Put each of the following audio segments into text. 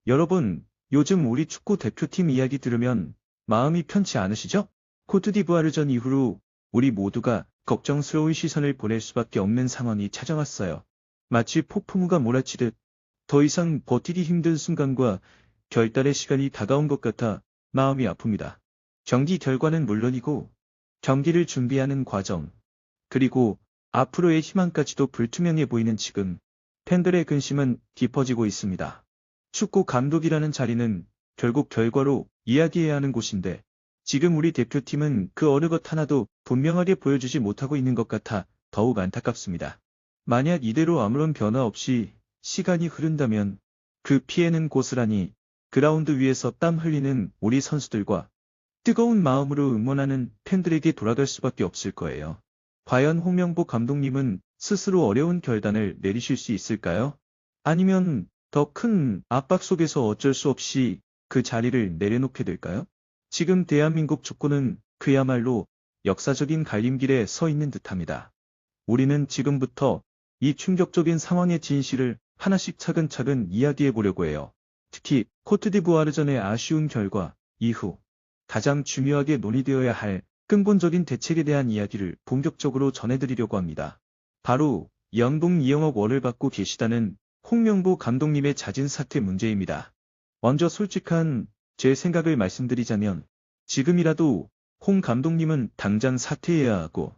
여러분, 요즘 우리 축구 대표팀 이야기 들으면 마음이 편치 않으시죠? 코트디부아르전 이후로 우리 모두가 걱정스러운 시선을 보낼 수밖에 없는 상황이 찾아왔어요. 마치 폭풍우가 몰아치듯 더 이상 버티기 힘든 순간과 결단의 시간이 다가온 것 같아 마음이 아픕니다. 경기 결과는 물론이고 경기를 준비하는 과정, 그리고 앞으로의 희망까지도 불투명해 보이는 지금 팬들의 근심은 깊어지고 있습니다. 축구 감독이라는 자리는 결국 결과로 이야기해야 하는 곳인데 지금 우리 대표팀은 그 어느 것 하나도 분명하게 보여주지 못하고 있는 것 같아 더욱 안타깝습니다. 만약 이대로 아무런 변화 없이 시간이 흐른다면 그 피해는 고스란히 그라운드 위에서 땀 흘리는 우리 선수들과 뜨거운 마음으로 응원하는 팬들에게 돌아갈 수밖에 없을 거예요. 과연 홍명보 감독님은 스스로 어려운 결단을 내리실 수 있을까요? 아니면 더 큰 압박 속에서 어쩔 수 없이 그 자리를 내려놓게 될까요? 지금 대한민국 축구는 그야말로 역사적인 갈림길에 서 있는 듯합니다. 우리는 지금부터 이 충격적인 상황의 진실을 하나씩 차근차근 이야기해 보려고 해요. 특히 코트디부아르전의 아쉬운 결과 이후 가장 중요하게 논의되어야 할 근본적인 대책에 대한 이야기를 본격적으로 전해드리려고 합니다. 바로 연봉 2억억 원을 받고 계시다는 홍명보 감독님의 잦은 사퇴 문제입니다. 먼저 솔직한 제 생각을 말씀드리자면 지금이라도 홍 감독님은 당장 사퇴해야 하고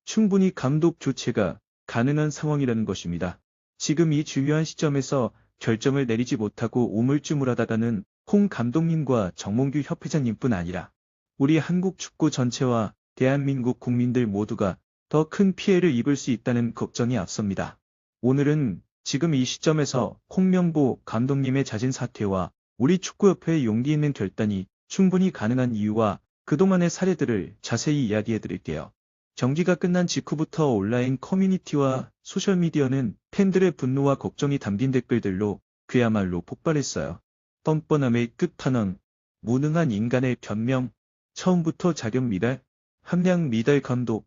충분히 감독 교체가 가능한 상황이라는 것입니다. 지금 이 중요한 시점에서 결정을 내리지 못하고 우물쭈물하다가는 홍 감독님과 정몽규 협회장님뿐 아니라 우리 한국 축구 전체와 대한민국 국민들 모두가 더 큰 피해를 입을 수 있다는 걱정이 앞섭니다. 오늘은 지금 이 시점에서 홍명보 감독님의 잦은 사퇴와 우리 축구협회의 용기 있는 결단이 충분히 가능한 이유와 그동안의 사례들을 자세히 이야기해 드릴게요. 경기가 끝난 직후부터 온라인 커뮤니티와 소셜미디어는 팬들의 분노와 걱정이 담긴 댓글들로 그야말로 폭발했어요. 뻔뻔함의 끝판왕, 무능한 인간의 변명, 처음부터 자격 미달, 함량 미달 감독,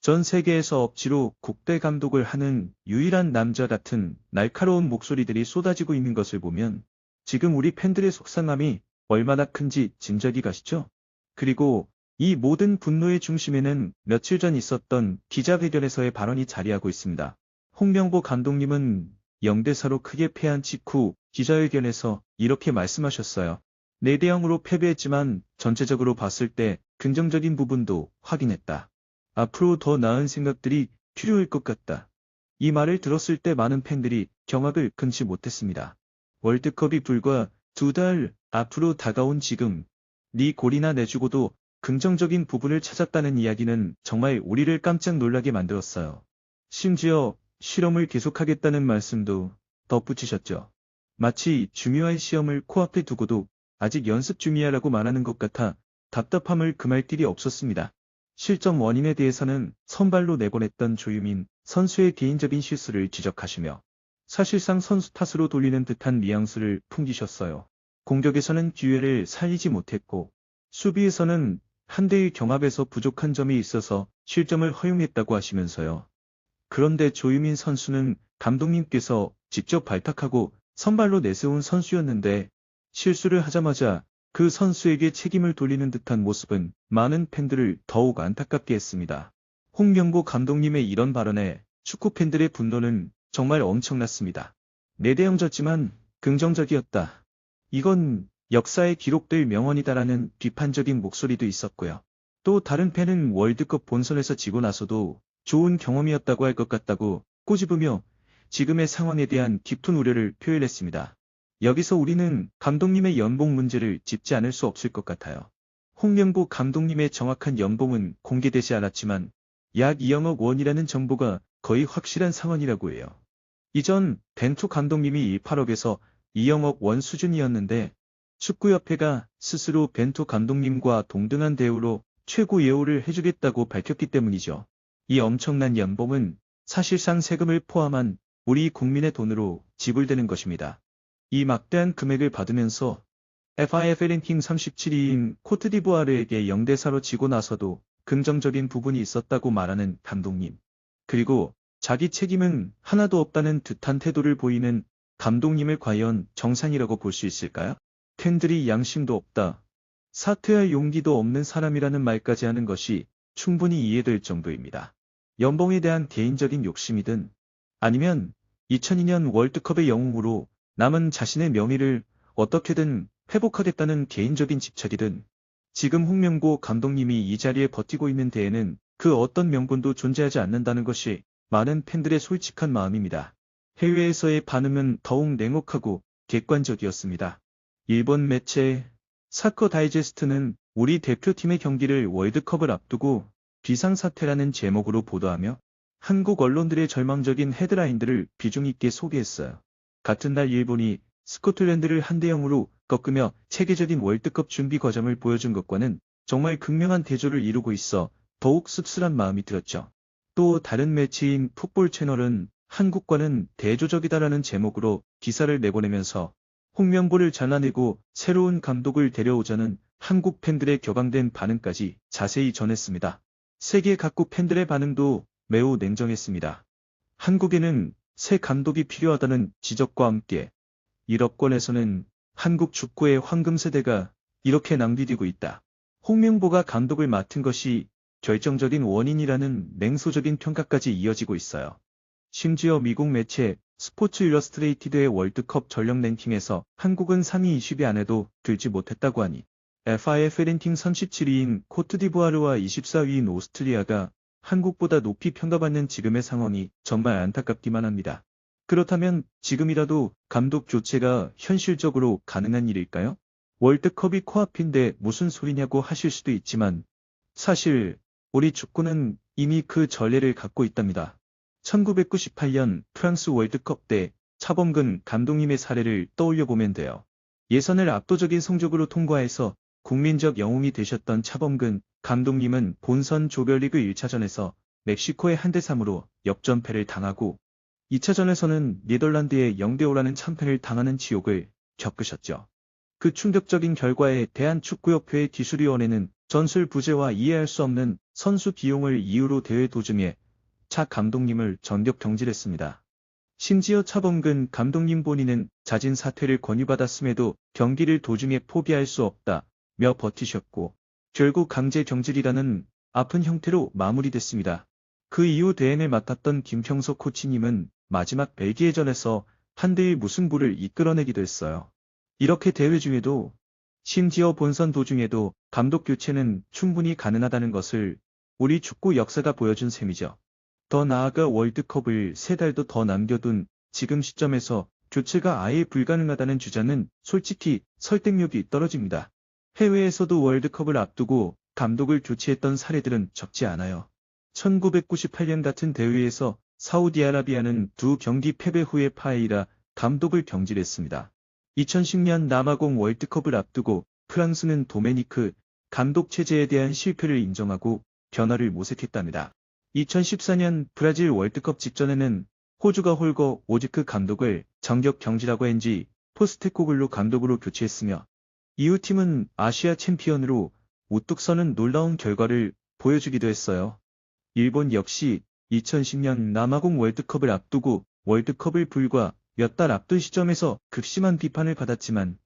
전 세계에서 억지로 국대 감독을 하는 유일한 남자 같은 날카로운 목소리들이 쏟아지고 있는 것을 보면 지금 우리 팬들의 속상함이 얼마나 큰지 짐작이 가시죠? 그리고 이 모든 분노의 중심에는 며칠 전 있었던 기자회견에서의 발언이 자리하고 있습니다. 홍명보 감독님은 0대4로 크게 패한 직후 기자회견에서 이렇게 말씀하셨어요. 4대0으로 패배했지만 전체적으로 봤을 때 긍정적인 부분도 확인했다. 앞으로 더 나은 생각들이 필요할 것 같다. 이 말을 들었을 때 많은 팬들이 경악을 금치 못했습니다. 월드컵이 불과 2달 앞으로 다가온 지금 네 골이나 내주고도 긍정적인 부분을 찾았다는 이야기는 정말 우리를 깜짝 놀라게 만들었어요. 심지어 실험을 계속하겠다는 말씀도 덧붙이셨죠. 마치 중요한 시험을 코앞에 두고도 아직 연습 중이야라고 말하는 것 같아 답답함을 금할 길이 없었습니다. 실점 원인에 대해서는 선발로 내보냈던 조유민 선수의 개인적인 실수를 지적하시며 사실상 선수 탓으로 돌리는 듯한 뉘앙스를 풍기셨어요. 공격에서는 기회를 살리지 못했고 수비에서는 한대의 경합에서 부족한 점이 있어서 실점을 허용했다고 하시면서요. 그런데 조유민 선수는 감독님께서 직접 발탁하고 선발로 내세운 선수였는데 실수를 하자마자 그 선수에게 책임을 돌리는 듯한 모습은 많은 팬들을 더욱 안타깝게 했습니다. 홍명보 감독님의 이런 발언에 축구 팬들의 분노는 정말 엄청났습니다. 4대0 졌지만 긍정적이었다. 이건 역사에 기록될 명언이다라는 비판적인 목소리도 있었고요. 또 다른 팬은 월드컵 본선에서 지고 나서도 좋은 경험이었다고 할 것 같다고 꼬집으며 지금의 상황에 대한 깊은 우려를 표현했습니다. 여기서 우리는 감독님의 연봉 문제를 짚지 않을 수 없을 것 같아요. 홍명보 감독님의 정확한 연봉은 공개되지 않았지만 약 2억억 원이라는 정보가 거의 확실한 상황이라고 해요. 이전 벤투 감독님이 8억에서 2억억 원 수준이었는데 축구협회가 스스로 벤투 감독님과 동등한 대우로 최고 예우를 해주겠다고 밝혔기 때문이죠. 이 엄청난 연봉은 사실상 세금을 포함한 우리 국민의 돈으로 지불되는 것입니다. 이 막대한 금액을 받으면서 FIFA 랭킹 37위인 코트디부아르에게 0대4로 지고 나서도 긍정적인 부분이 있었다고 말하는 감독님. 그리고 자기 책임은 하나도 없다는 듯한 태도를 보이는 감독님을 과연 정상이라고 볼 수 있을까요? 팬들이 양심도 없다, 사퇴할 용기도 없는 사람이라는 말까지 하는 것이 충분히 이해될 정도입니다. 연봉에 대한 개인적인 욕심이든 아니면 2002년 월드컵의 영웅으로 남은 자신의 명예를 어떻게든 회복하겠다는 개인적인 집착이든 지금 홍명보 감독님이 이 자리에 버티고 있는 데에는 그 어떤 명분도 존재하지 않는다는 것이 많은 팬들의 솔직한 마음입니다. 해외에서의 반응은 더욱 냉혹하고 객관적이었습니다. 일본 매체 사커 다이제스트는 우리 대표팀의 경기를 월드컵을 앞두고 비상사태라는 제목으로 보도하며 한국 언론들의 절망적인 헤드라인들을 비중 있게 소개했어요. 같은 날 일본이 스코틀랜드를 1대0으로 꺾으며 체계적인 월드컵 준비 과정을 보여준 것과는 정말 극명한 대조를 이루고 있어 더욱 씁쓸한 마음이 들었죠. 또 다른 매체인 풋볼 채널은 한국과는 대조적이다라는 제목으로 기사를 내보내면서 홍명보를 잘라내고 새로운 감독을 데려오자는 한국 팬들의 격앙된 반응까지 자세히 전했습니다. 세계 각국 팬들의 반응도 매우 냉정했습니다. 한국에는 새 감독이 필요하다는 지적과 함께 일업권에서는 한국 축구의 황금세대가 이렇게 낭비되고 있다, 홍명보가 감독을 맡은 것이 결정적인 원인이라는 냉소적인 평가까지 이어지고 있어요. 심지어 미국 매체 스포츠 일러스트레이티드의 월드컵 전력 랭킹에서 한국은 상위 20위 안에도 들지 못했다고 하니 FIF 랭킹 37위인 코트디부아르와 24위인 오스트리아가 한국보다 높이 평가받는 지금의 상황이 정말 안타깝기만 합니다. 그렇다면 지금이라도 감독 교체가 현실적으로 가능한 일일까요? 월드컵이 코앞인데 무슨 소리냐고 하실 수도 있지만 사실 우리 축구는 이미 그 전례를 갖고 있답니다. 1998년 프랑스 월드컵 때 차범근 감독님의 사례를 떠올려보면 돼요. 예선을 압도적인 성적으로 통과해서 국민적 영웅이 되셨던 차범근 감독님은 본선 조별리그 1차전에서 멕시코의 1대3으로 역전패를 당하고 2차전에서는 네덜란드의 0대5라는 참패를 당하는 지옥을 겪으셨죠. 그 충격적인 결과에 대한축구협회의 기술위원회는 전술 부재와 이해할 수 없는 선수 비용을 이유로 대회 도중에 차 감독님을 전격 경질했습니다. 심지어 차범근 감독님 본인은 자진 사퇴를 권유받았음에도 경기를 도중에 포기할 수 없다며 버티셨고 결국 강제 경질이라는 아픈 형태로 마무리됐습니다. 그 이후 대행을 맡았던 김평석 코치님은 마지막 벨기에전에서 1대1 무승부를 이끌어내기도 했어요. 이렇게 대회 중에도 심지어 본선 도중에도 감독 교체는 충분히 가능하다는 것을 우리 축구 역사가 보여준 셈이죠. 더 나아가 월드컵을 3달도 더 남겨둔 지금 시점에서 교체가 아예 불가능하다는 주장은 솔직히 설득력이 떨어집니다. 해외에서도 월드컵을 앞두고 감독을 교체했던 사례들은 적지 않아요. 1998년 같은 대회에서 사우디아라비아는 2경기 패배 후에 파에이라 감독을 경질했습니다. 2010년 남아공 월드컵을 앞두고 프랑스는 도메니크 감독 체제에 대한 실패를 인정하고 변화를 모색했답니다. 2014년 브라질 월드컵 직전에는 호주가 홀거 오지크 감독을 전격 경질하고 엔지 포스테코글루 감독으로 교체했으며 이후 팀은 아시아 챔피언으로 우뚝 서는 놀라운 결과를 보여주기도 했어요. 일본 역시 2010년 남아공 월드컵을 앞두고 월드컵을 불과 몇 달 앞둔 시점에서 극심한 비판을 받았지만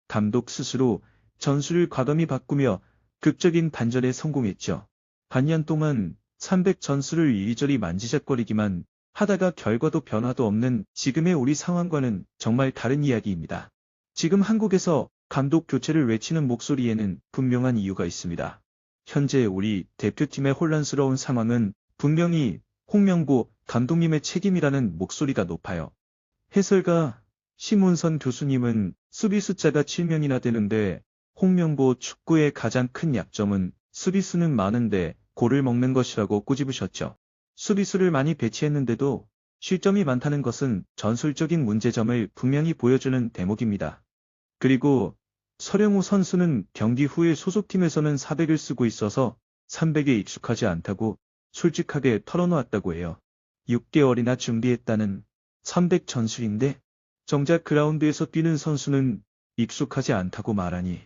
감독 스스로 전술을 과감히 바꾸며 극적인 반전에 성공했죠. 반년 동안 300 전술을 이리저리 만지작거리기만 하다가 결과도 변화도 없는 지금의 우리 상황과는 정말 다른 이야기입니다. 지금 한국에서 감독 교체를 외치는 목소리에는 분명한 이유가 있습니다. 현재 우리 대표팀의 혼란스러운 상황은 분명히 홍명보 감독님의 책임이라는 목소리가 높아요. 해설가 심훈선 교수님은 수비 숫자가 7명이나 되는데 홍명보 축구의 가장 큰 약점은 수비수는 많은데 골을 먹는 것이라고 꼬집으셨죠. 수비수를 많이 배치했는데도 실점이 많다는 것은 전술적인 문제점을 분명히 보여주는 대목입니다. 그리고 서령우 선수는 경기 후에 소속팀에서는 400을 쓰고 있어서 300에 익숙하지 않다고 솔직하게 털어놓았다고 해요. 6개월이나 준비했다는 300 전술인데 정작 그라운드에서 뛰는 선수는 익숙하지 않다고 말하니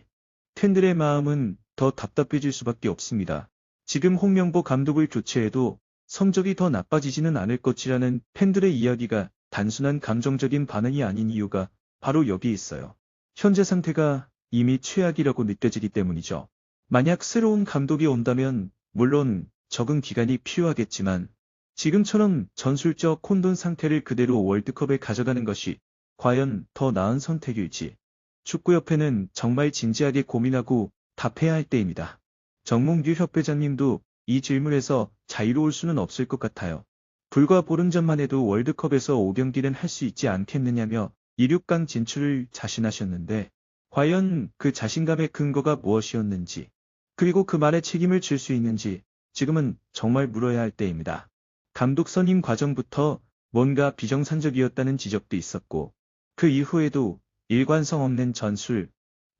팬들의 마음은 더 답답해질 수밖에 없습니다. 지금 홍명보 감독을 교체해도 성적이 더 나빠지지는 않을 것이라는 팬들의 이야기가 단순한 감정적인 반응이 아닌 이유가 바로 여기 있어요. 현재 상태가 이미 최악이라고 느껴지기 때문이죠. 만약 새로운 감독이 온다면 물론 적응 기간이 필요하겠지만 지금처럼 전술적 혼돈 상태를 그대로 월드컵에 가져가는 것이 과연 더 나은 선택일지 축구협회는 정말 진지하게 고민하고 답해야 할 때입니다. 정몽규 협회장님도 이 질문에서 자유로울 수는 없을 것 같아요. 불과 보름 전만 해도 월드컵에서 5경기는 할 수 있지 않겠느냐며 16강 진출을 자신하셨는데 과연 그 자신감의 근거가 무엇이었는지 그리고 그 말에 책임을 질 수 있는지 지금은 정말 물어야 할 때입니다. 감독 선임 과정부터 뭔가 비정상적이었다는 지적도 있었고 그 이후에도 일관성 없는 전술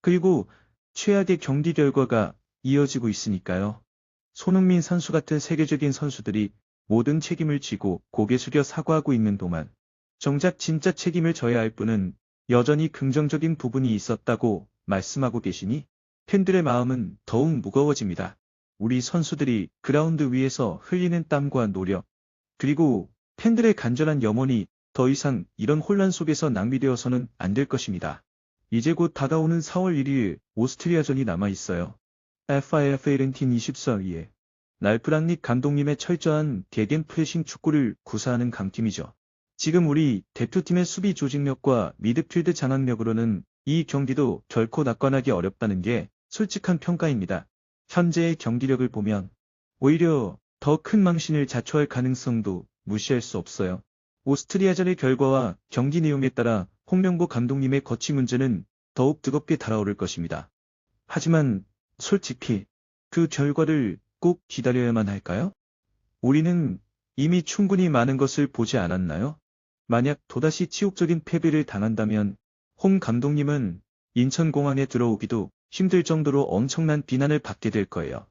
그리고 최악의 경기 결과가 이어지고 있으니까요. 손흥민 선수 같은 세계적인 선수들이 모든 책임을 지고 고개 숙여 사과하고 있는 동안 정작 진짜 책임을 져야 할 분은 여전히 긍정적인 부분이 있었다고 말씀하고 계시니 팬들의 마음은 더욱 무거워집니다. 우리 선수들이 그라운드 위에서 흘리는 땀과 노력 그리고 팬들의 간절한 염원이 더 이상 이런 혼란 속에서 낭비되어서는 안 될 것입니다. 이제 곧 다가오는 4월 1일 오스트리아전이 남아있어요. FIFA 랭킹 24위에 랄프 랑닉 감독님의 철저한 개겐 프레싱 축구를 구사하는 강팀이죠. 지금 우리 대표팀의 수비 조직력과 미드필드 장악력으로는 이 경기도 결코 낙관하기 어렵다는 게 솔직한 평가입니다. 현재의 경기력을 보면 오히려 더 큰 망신을 자초할 가능성도 무시할 수 없어요. 오스트리아전의 결과와 경기 내용에 따라 홍명보 감독님의 거취 문제는 더욱 뜨겁게 달아오를 것입니다. 하지만 솔직히 그 결과를 꼭 기다려야만 할까요? 우리는 이미 충분히 많은 것을 보지 않았나요? 만약 또다시 치욕적인 패배를 당한다면 홍 감독님은 인천공항에 들어오기도 힘들 정도로 엄청난 비난을 받게 될 거예요.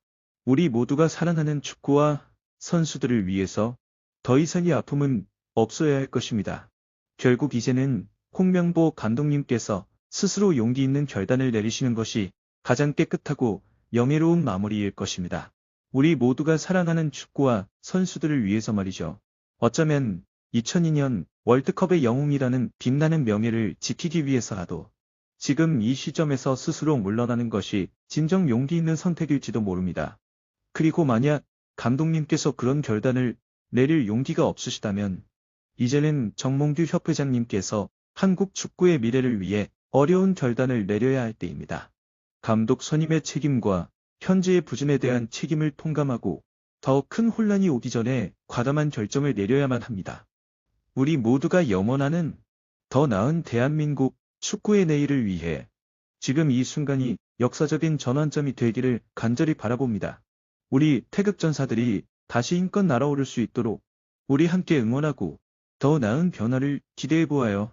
우리 모두가 사랑하는 축구와 선수들을 위해서 더 이상의 아픔은 없어야 할 것입니다. 결국 이제는 홍명보 감독님께서 스스로 용기 있는 결단을 내리시는 것이 가장 깨끗하고 영예로운 마무리일 것입니다. 우리 모두가 사랑하는 축구와 선수들을 위해서 말이죠. 어쩌면 2002년 월드컵의 영웅이라는 빛나는 명예를 지키기 위해서라도 지금 이 시점에서 스스로 물러나는 것이 진정 용기 있는 선택일지도 모릅니다. 그리고 만약 감독님께서 그런 결단을 내릴 용기가 없으시다면 이제는 정몽규 협회장님께서 한국 축구의 미래를 위해 어려운 결단을 내려야 할 때입니다. 감독 선임의 책임과 현재의 부진에 대한 책임을 통감하고 더 큰 혼란이 오기 전에 과감한 결정을 내려야만 합니다. 우리 모두가 염원하는 더 나은 대한민국 축구의 내일을 위해 지금 이 순간이 역사적인 전환점이 되기를 간절히 바라봅니다. 우리 태극전사들이 다시 힘껏 날아오를 수 있도록 우리 함께 응원하고 더 나은 변화를 기대해 보아요.